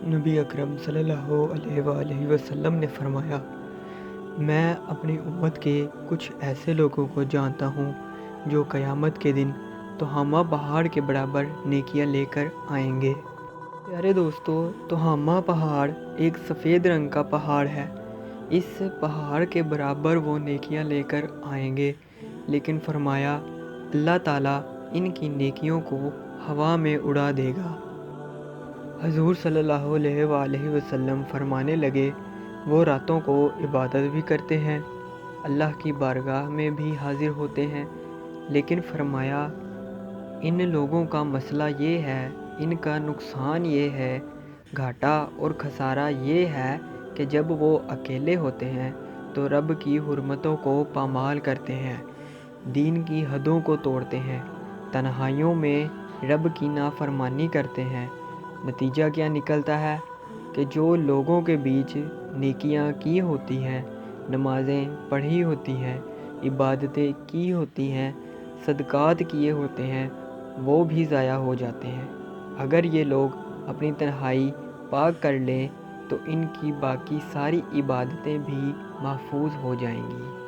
نبی اکرم صلی اللہ علیہ وآلہ وسلم نے فرمایا، میں اپنی امت کے کچھ ایسے لوگوں کو جانتا ہوں جو قیامت کے دن تہامہ پہاڑ کے برابر نیکیاں لے کر آئیں گے۔ پیارے دوستو، تہامہ پہاڑ ایک سفید رنگ کا پہاڑ ہے۔ اس پہاڑ کے برابر وہ نیکیاں لے کر آئیں گے، لیکن فرمایا اللہ تعالیٰ ان کی نیکیوں کو ہوا میں اڑا دے گا۔ حضور صلی اللہ علیہ وآلہ وسلم فرمانے لگے، وہ راتوں کو عبادت بھی کرتے ہیں، اللہ کی بارگاہ میں بھی حاضر ہوتے ہیں، لیکن فرمایا ان لوگوں کا مسئلہ یہ ہے، ان کا نقصان یہ ہے، گھاٹا اور خسارہ یہ ہے کہ جب وہ اکیلے ہوتے ہیں تو رب کی حرمتوں کو پامال کرتے ہیں، دین کی حدوں کو توڑتے ہیں، تنہائیوں میں رب کی نافرمانی کرتے ہیں۔ نتیجہ کیا نکلتا ہے کہ جو لوگوں کے بیچ نیکیاں کی ہوتی ہیں، نمازیں پڑھی ہوتی ہیں، عبادتیں کی ہوتی ہیں، صدقات کیے ہوتے ہیں، وہ بھی ضائع ہو جاتے ہیں۔ اگر یہ لوگ اپنی تنہائی پاک کر لیں تو ان کی باقی ساری عبادتیں بھی محفوظ ہو جائیں گی۔